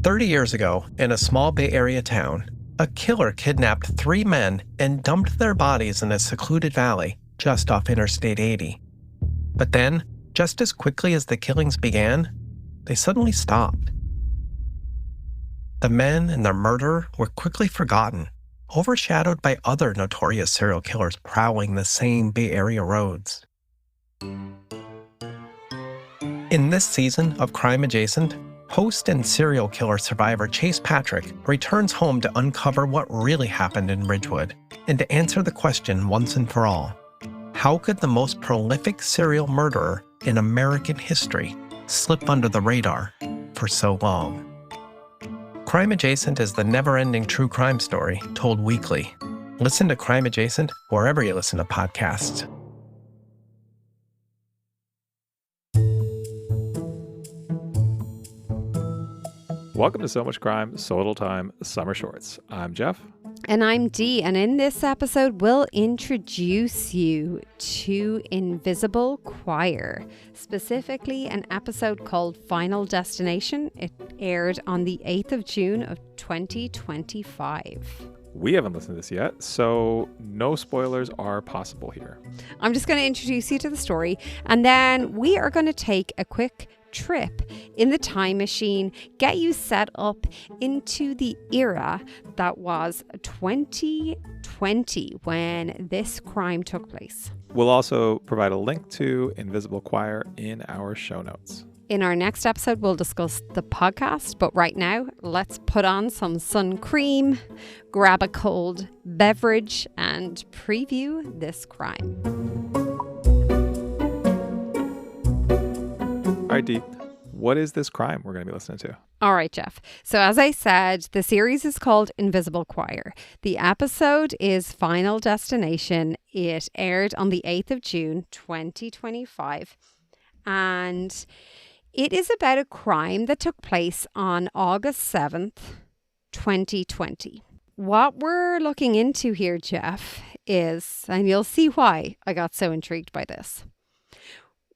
30 years ago, in a small Bay Area town, a killer kidnapped 3 men and dumped their bodies in a secluded valley just off Interstate 80. But then, just as quickly as the killings began, they suddenly stopped. The men and their murder were quickly forgotten, overshadowed by other notorious serial killers prowling the same Bay Area roads. In this season of Crime Adjacent, host and serial killer survivor Chase Patrick returns home to uncover what really happened in Ridgewood and to answer the question once and for all: how could the most prolific serial murderer in American history slip under the radar for so long? Crime Adjacent is the never-ending true crime story told weekly. Listen to Crime Adjacent wherever you listen to podcasts. Welcome to So Much Crime, So Little Time, Summer Shorts. I'm Jeff. And I'm Dee, and in this episode, we'll introduce you to Invisible Choir, specifically an episode called Final Destination. It aired on the 8th of June of 2025. We haven't listened to this yet, so no spoilers are possible here. I'm just going to introduce you to the story, and then we are going to take a quick trip in the time machine, get you set up into the era that was 2020 when this crime took place. We'll also provide a link to Invisible Choir in our show notes. In our next episode, we'll discuss the podcast, but right now, let's put on some sun cream, grab a cold beverage, and preview this crime. All right, Dee, what is this crime we're going to be listening to? All right, Jeff. So as I said, the series is called Invisible Choir. The episode is Final Destination. It aired on the 8th of June, 2025. And it is about a crime that took place on August 7th, 2020. What we're looking into here, Jeff, is, and you'll see why I got so intrigued by this.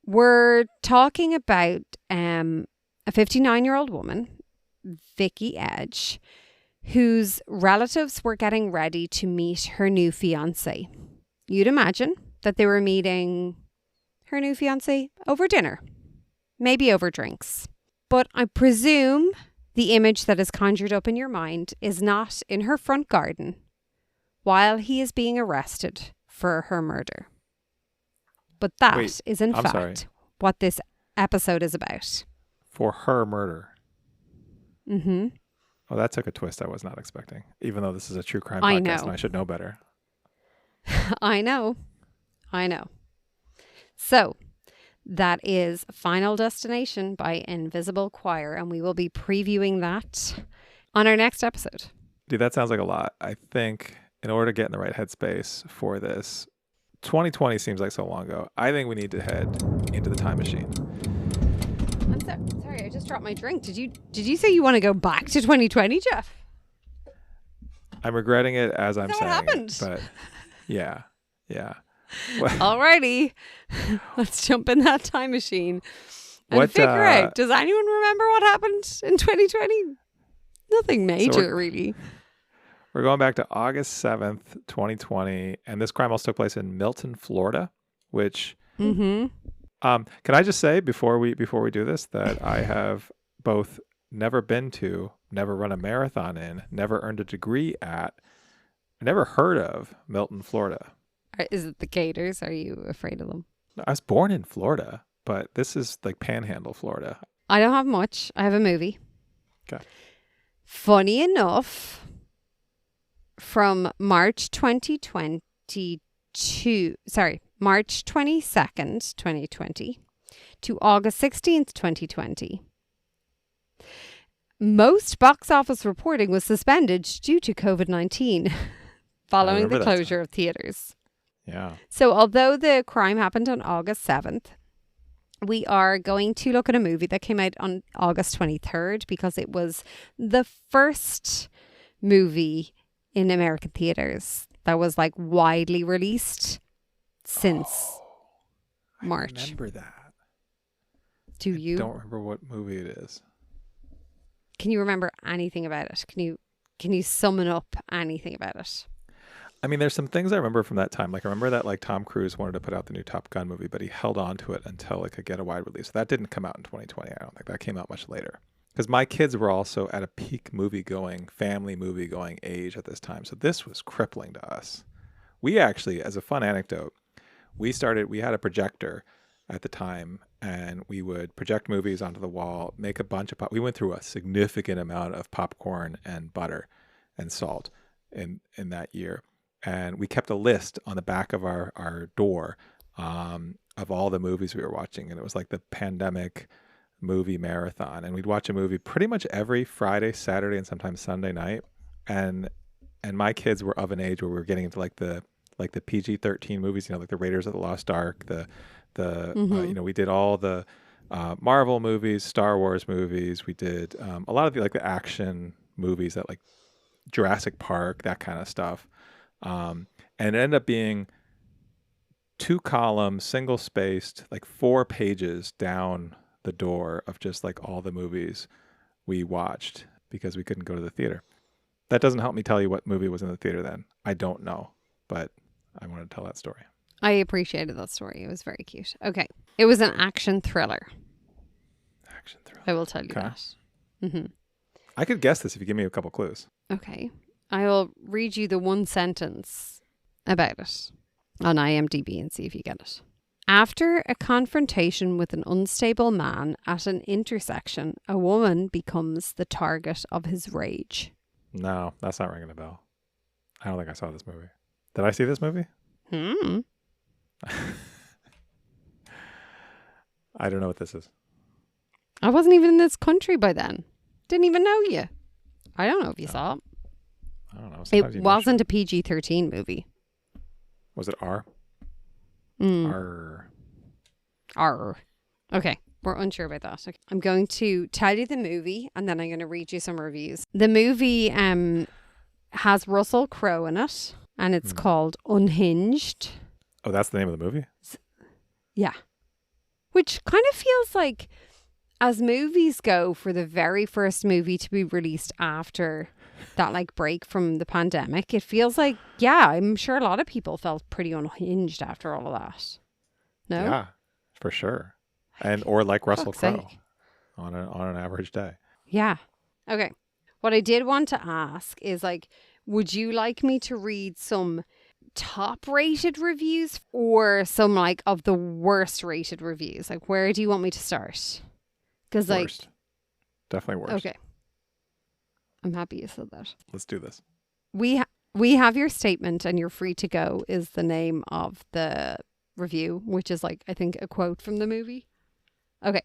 We're talking about a 59-year-old woman, Vickie Edge, whose relatives were getting ready to meet her new fiancé. You'd imagine that they were meeting her new fiancé over dinner, maybe over drinks. But I presume the image that is conjured up in your mind is not in her front garden while he is being arrested for her murder. But that is in fact what this episode is about. For her murder. Mm-hmm. Oh, that took a twist I was not expecting, even though this is a true crime podcast and I should know better. I know. So, that is Final Destination by Invisible Choir, and we will be previewing that on our next episode. Dude, that sounds like a lot. I think in order to get in the right headspace for this, 2020 seems like so long ago. I think we need to head into the time machine. I'm sorry, I just dropped my drink. Did you say you want to go back to 2020, Jeff? I'm regretting it as I'm saying. What happened? But yeah. Alrighty, let's jump in that time machine and figure out. Does anyone remember what happened in 2020? Nothing major, really. We're going back to August 7th, 2020, and this crime also took place in Milton, Florida, which can I just say before we do this that I have both never been to, never run a marathon in, never earned a degree at, never heard of Milton, Florida. Is it the Gators? Are you afraid of them? I was born in Florida, but this is like Panhandle, Florida. I don't have much. I have a movie. Okay. Funny enough, from March 22nd, 2020 to August 16th, 2020. Most box office reporting was suspended due to COVID-19 following the closure of theaters. Yeah. So although the crime happened on August 7th, we are going to look at a movie that came out on August 23rd because it was the first movie in American theaters that was like widely released since March. I remember that. Do you? I don't remember what movie it is. can you remember anything about it? Can you summon up anything about it? I mean, there's some things I remember from that time. Like, I remember that like Tom Cruise wanted to put out the new Top Gun movie, but he held on to it until it could get a wide release. That didn't come out in 2020. I don't think that came out much later. Because my kids were also at a peak family movie going age at this time. So this was crippling to us. We actually, as a fun anecdote, we had a projector at the time, and we would project movies onto the wall, make a bunch of we went through a significant amount of popcorn and butter and salt in that year. And we kept a list on the back of our door of all the movies we were watching. And it was like the pandemic movie marathon. And we'd watch a movie pretty much every Friday, Saturday, and sometimes Sunday night. And my kids were of an age where we were getting into like the PG-13 movies, like the Raiders of the Lost Ark, we did all the Marvel movies, Star Wars movies. We did a lot of the action movies that like Jurassic Park, that kind of stuff. And it ended up being 2 columns, single spaced, like 4 pages down the door of just like all the movies we watched because we couldn't go to the theater. That doesn't help me tell you what movie was in the theater then. I don't know, but I want to tell that story. I appreciated that story. It was very cute. Okay. It was an action thriller. Action thriller. I will tell you that. Mm-hmm. I could guess this if you give me a couple clues. Okay. I will read you the one sentence about it on IMDb and see if you get it. After a confrontation with an unstable man at an intersection, a woman becomes the target of his rage. No, that's not ringing a bell. I don't think I saw this movie. Did I see this movie? I don't know what this is. I wasn't even in this country by then. Didn't even know you. I don't know if you saw it. I don't know. It wasn't a PG-13 movie. Was it R? R. Okay. We're unsure about that. Okay. I'm going to tell you the movie and then I'm going to read you some reviews. The movie has Russell Crowe in it and it's called Unhinged. Oh, that's the name of the movie? Yeah. Which kind of feels like, as movies go, for the very first movie to be released after that like break from the pandemic, it feels like, yeah, I'm sure a lot of people felt pretty unhinged after all of that. No? Yeah, for sure. Or like Russell Crowe on an average day. Yeah. Okay. What I did want to ask is like, would you like me to read some top rated reviews or some like of the worst rated reviews? Like, where do you want me to start? Because like, definitely worst. Okay. I'm happy you said that. Let's do this. We have your statement and you're free to go is the name of the review, which is like, I think, a quote from the movie. Okay.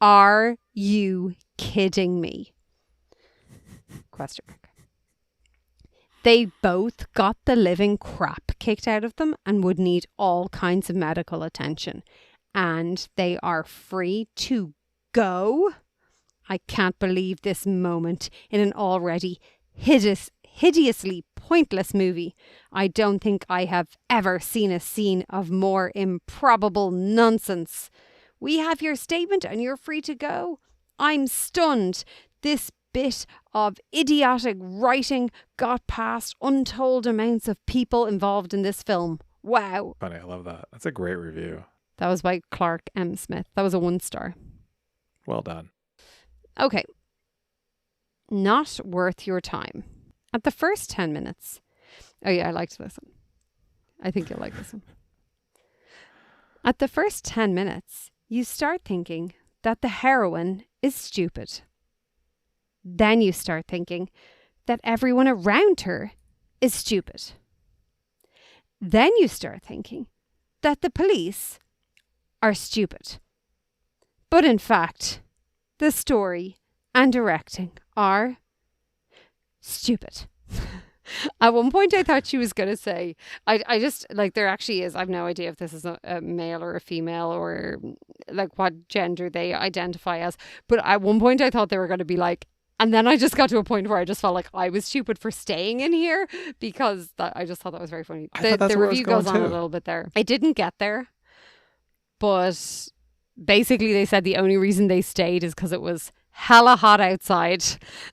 Are you kidding me? Question mark. They both got the living crap kicked out of them and would need all kinds of medical attention. And they are free to go? I can't believe this moment in an already hideously pointless movie. I don't think I have ever seen a scene of more improbable nonsense. We have your statement and you're free to go. I'm stunned. This bit of idiotic writing got past untold amounts of people involved in this film. Wow. Funny, I love that. That's a great review. That was by Clark M. Smith. That was a 1-star. Well done. Okay. Not worth your time. At the first 10 minutes. Oh yeah, I liked this one. I think you'll like this one. At the first 10 minutes, you start thinking that the heroine is stupid. Then you start thinking that everyone around her is stupid. Then you start thinking that the police are stupid. But in fact, the story and directing are stupid. At one point I thought she was going to say, I just, like, there actually is, I have no idea if this is a male or a female or like what gender they identify as. But at one point I thought they were going to be like, and then I just got to a point where I just felt like I was stupid for staying in here because I just thought that was very funny. The review goes on a little bit there. It didn't get there, but basically they said the only reason they stayed is because it was hella hot outside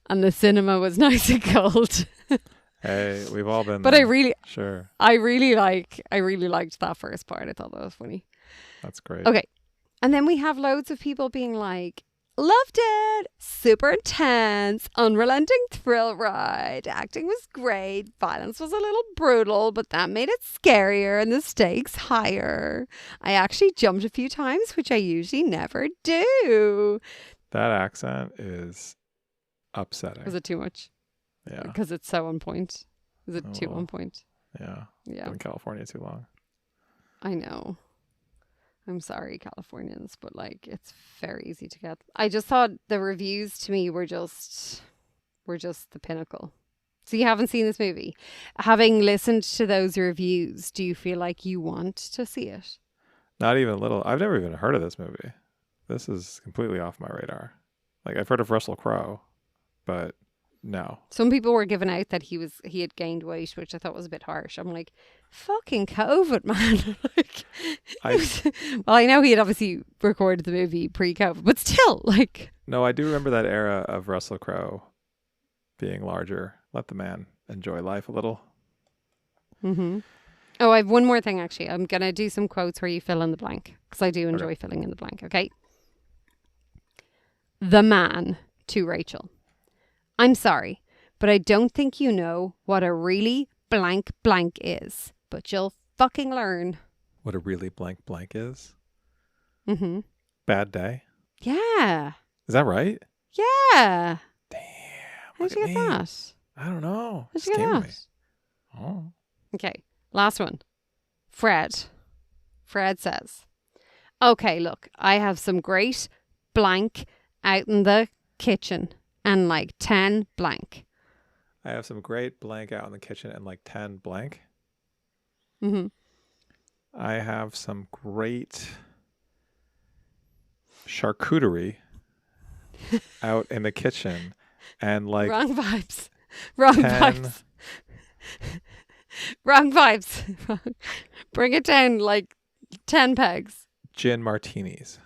and the cinema was nice and cold. Hey, we've all been But there. I really liked that first part. I thought that was funny. That's great. Okay. And then we have loads of people being like, loved it. Super intense, unrelenting thrill ride. Acting was great. Violence was a little brutal, but that made it scarier and the stakes higher. I actually jumped a few times, which I usually never do. That accent is upsetting. Was it too much? Yeah. Because it's so on point. Is it too on point? Yeah. Yeah. Been in California too long. I know. I'm sorry, Californians, but like it's very easy to get. I just thought the reviews to me were just the pinnacle. So you haven't seen this movie. Having listened to those reviews, do you feel like you want to see it? Not even a little. I've never even heard of this movie. This is completely off my radar. Like I've heard of Russell Crowe, but no. Some people were giving out that he had gained weight, which I thought was a bit harsh. I'm like, fucking COVID, man. Like, well, I know he had obviously recorded the movie pre-COVID, but still, like. No, I do remember that era of Russell Crowe being larger. Let the man enjoy life a little. Mm-hmm. Oh, I have one more thing, actually. I'm going to do some quotes where you fill in the blank, because I do enjoy filling in the blank, okay? The man to Rachel. I'm sorry, but I don't think you know what a really blank blank is, but you'll fucking learn. What a really blank blank is? Mm-hmm. Bad day? Yeah. Is that right? Yeah. Damn. How'd you get that? I don't know. How'd you get that? Me. Oh. Okay, last one. Fred. Fred says, okay, look, I have some great blank out in the kitchen. And like 10 blank. I have some great blank out in the kitchen and like 10 blank. Mm-hmm. I have some great charcuterie out in the kitchen and like Wrong vibes. Wrong 10... vibes. Wrong vibes. Bring it down like 10 pegs. Gin martinis.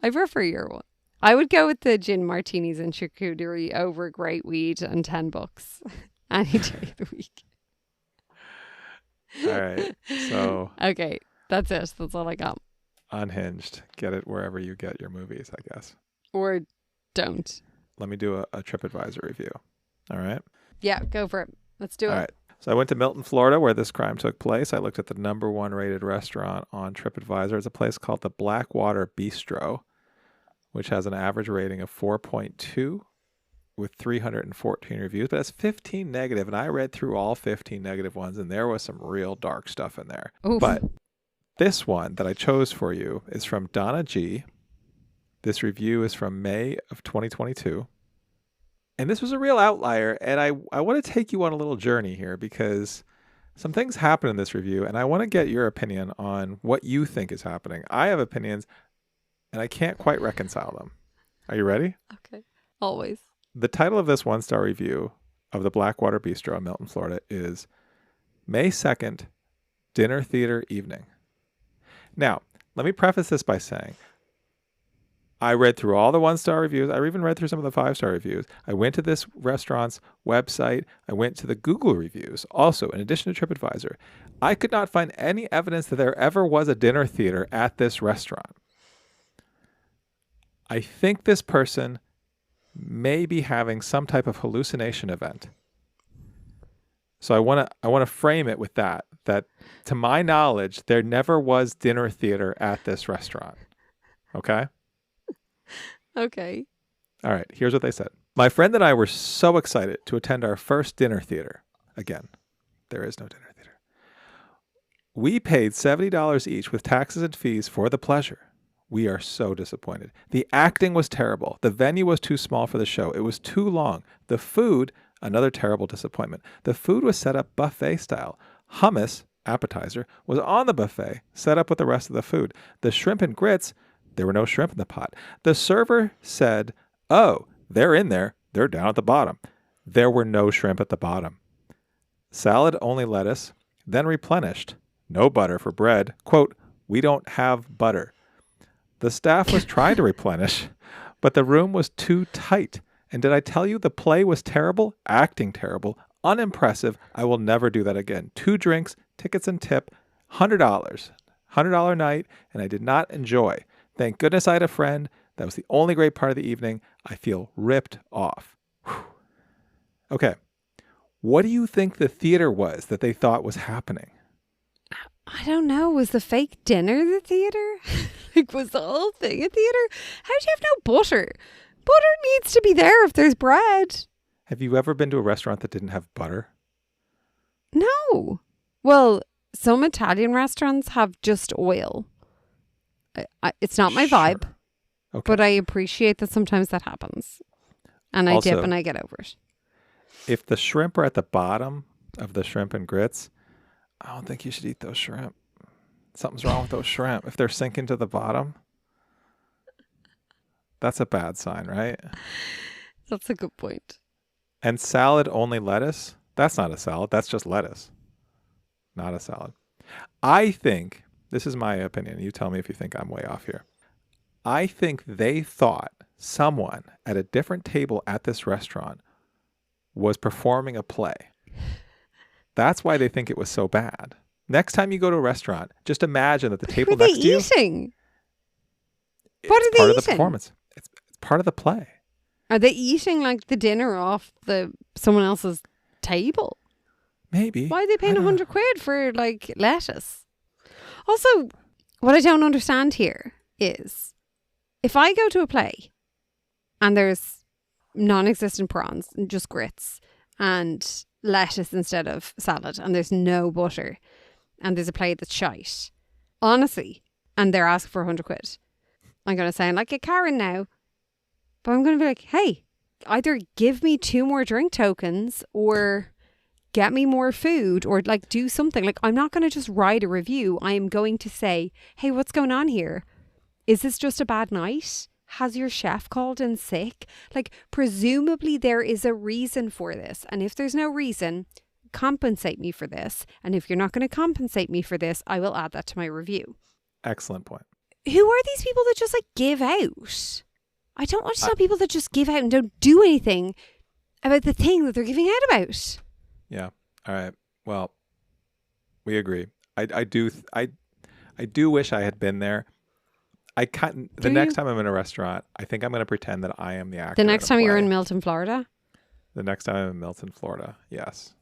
I prefer your one. I would go with the gin martinis and charcuterie over great weed and $10 any day of the week. All right. So okay, that's it. That's all I got. Unhinged. Get it wherever you get your movies, I guess. Or don't. Let me do a TripAdvisor review. All right. Yeah, go for it. Let's do it. All right. So I went to Milton, Florida, where this crime took place. I looked at the #1 rated restaurant on TripAdvisor. It's a place called the Blackwater Bistro, which has an average rating of 4.2 with 314 reviews, but that's 15 negative, and I read through all 15 negative ones, and there was some real dark stuff in there. Oof. But this one that I chose for you is from Donna G. This review is from May of 2022. And this was a real outlier, and I want to take you on a little journey here because some things happen in this review, and I want to get your opinion on what you think is happening. I have opinions, and I can't quite reconcile them. Are you ready? Okay. Always. The title of this 1-star review of the Blackwater Bistro in Milton, Florida is May 2nd, Dinner Theater Evening. Now, let me preface this by saying I read through all the 1-star reviews. I even read through some of the 5-star reviews. I went to this restaurant's website. I went to the Google reviews. Also, in addition to TripAdvisor, I could not find any evidence that there ever was a dinner theater at this restaurant. I think this person may be having some type of hallucination event. So I want to frame it with that to my knowledge, there never was dinner theater at this restaurant. Okay? Okay. All right, here's what they said. My friend and I were so excited to attend our first dinner theater. Again, there is no dinner theater. We paid $70 each with taxes and fees for the pleasure. We are so disappointed. The acting was terrible. The venue was too small for the show. It was too long. The food, another terrible disappointment. The food was set up buffet style. Hummus, appetizer, was on the buffet, set up with the rest of the food. The shrimp and grits, there were no shrimp in the pot. The server said, "Oh, they're in there. They're down at the bottom." There were no shrimp at the bottom. Salad, only lettuce, then replenished. No butter for bread. Quote, "We don't have butter." The staff was trying to replenish, but the room was too tight. And did I tell you the play was terrible? Acting terrible. Unimpressive. I will never do that again. 2 drinks, tickets and tip, $100. $100 night, and I did not enjoy. Thank goodness I had a friend. That was the only great part of the evening. I feel ripped off. Whew. Okay. What do you think the theater was that they thought was happening? I don't know. Was the fake dinner the theater? Like, was the whole thing a theater? How do you have no butter? Butter needs to be there if there's bread. Have you ever been to a restaurant that didn't have butter? No. Well, some Italian restaurants have just oil. It's not my vibe, Okay. but I appreciate that sometimes that happens. And I dip Also, and I get over it. If the shrimp are at the bottom of the shrimp and grits, I don't think you should eat those shrimp. Something's wrong with those shrimp. If they're sinking to the bottom, that's a bad sign, right? That's a good point. And salad only lettuce? That's not a salad. That's just lettuce. Not a salad. I think, this is my opinion. You tell me if you think I'm way off here. I think they thought someone at a different table at this restaurant was performing a play. That's why they think it was so bad. Next time you go to a restaurant, just imagine that the table next to you. What are they eating? It's What are they part of the eating? performance. It's part of the play. Are they eating like the dinner off someone else's table? Maybe. Why are they paying £100 for like lettuce? Also, what I don't understand here is if I go to a play and there's non-existent prawns and just grits and lettuce instead of salad and there's no butter and there's a play that's shite, honestly, and they're asking for £100, I'm going to sound like a Karen now, but I'm going to be like, hey, either give me 2 more drink tokens or get me more food or like do something. Like, I'm not going to just write a review. I am going to say, hey, what's going on here? Is this just a bad night? Has your chef called in sick? Like, presumably there is a reason for this. And if there's no reason, compensate me for this. And if you're not going to compensate me for this, I will add that to my review. Excellent point. Who are these people that just like give out? I don't understand people that just give out and don't do anything about the thing that they're giving out about. Yeah. All right. Well, we agree. I do wish I had been there. Next time I'm in a restaurant, I think I'm going to pretend that I am the actor. The next time you're play. in Milton, Florida? The next time I'm in Milton, Florida. Yes.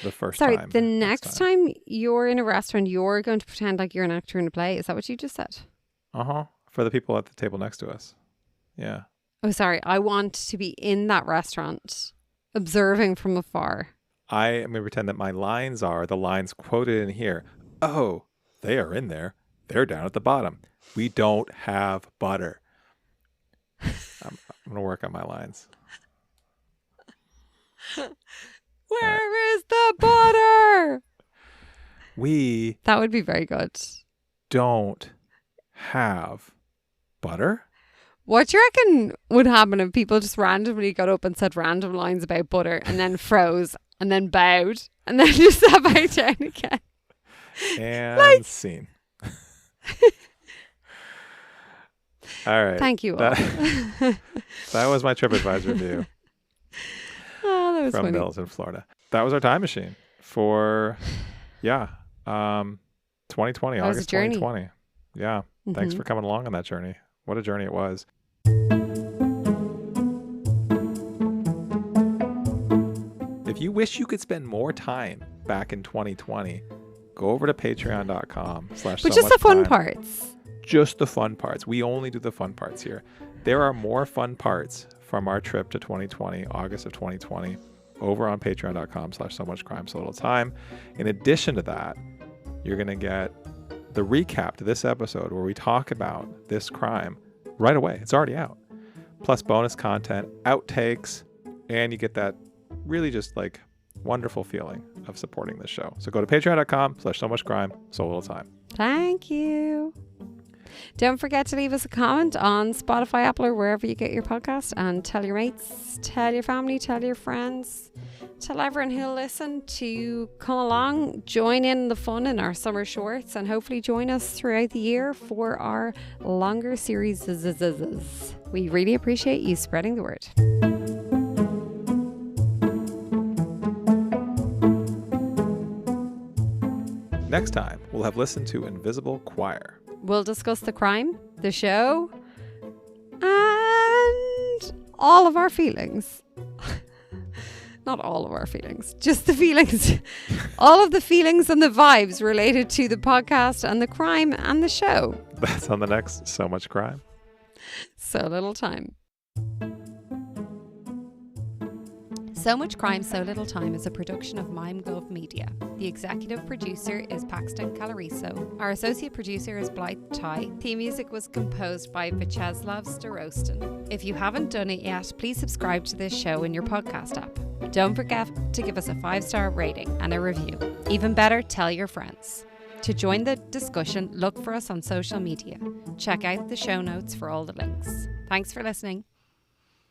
The first time. Sorry, the next time you're in a restaurant, you're going to pretend like you're an actor in a play. Is that what you just said? Uh-huh. For the people at the table next to us. Yeah. Oh, sorry. I want to be in that restaurant, observing from afar. I am going to pretend that my lines are the lines quoted in here. Oh, they are in there. They're down at the bottom. We don't have butter. I'm going to work on my lines. Where is the butter? We That would be very good. don't have butter? What do you reckon would happen if people just randomly got up and said random lines about butter and then froze and then bowed and then just sat back down again? And scene. All right. Thank you all. That was my TripAdvisor review Oh, that was from funny. Milton, Florida. That was our time machine for, 2020, That was a August journey. 2020. Yeah. Thanks Mhm. for coming along on that journey. What a journey it was. If you wish you could spend more time back in 2020, go over to patreon.com/. But just the fun parts. Just the fun parts. We only do the fun parts here. There are more fun parts from our trip to 2020, August of 2020, over on patreon.com/so much crime, so little time. In addition to that, you're going to get the recap to this episode where we talk about this crime right away. It's already out. Plus bonus content, outtakes, and you get that really just like wonderful feeling of supporting this show. So go to patreon.com/so much crime, so little time. Thank you. Don't forget to leave us a comment on Spotify, Apple, or wherever you get your podcast, and tell your mates, tell your family, tell your friends, tell everyone who'll listen to come along, join in the fun in our summer shorts, and hopefully join us throughout the year for our longer series. We really appreciate you spreading the word. Next time, we'll have listened to Invisible Choir. We'll discuss the crime, the show, and all of our feelings. Not all of our feelings, just the feelings. All of the feelings and the vibes related to the podcast and the crime and the show. That's on the next So Much Crime. So Little Time. So Much Crime, So Little Time is a production of MimeGov Media. The executive producer is Paxton Calariso. Our associate producer is Blythe Ty. Theme music was composed by Vyacheslav Starostin. If you haven't done it yet, please subscribe to this show in your podcast app. Don't forget to give us a 5-star rating and a review. Even better, tell your friends. To join the discussion, look for us on social media. Check out the show notes for all the links. Thanks for listening.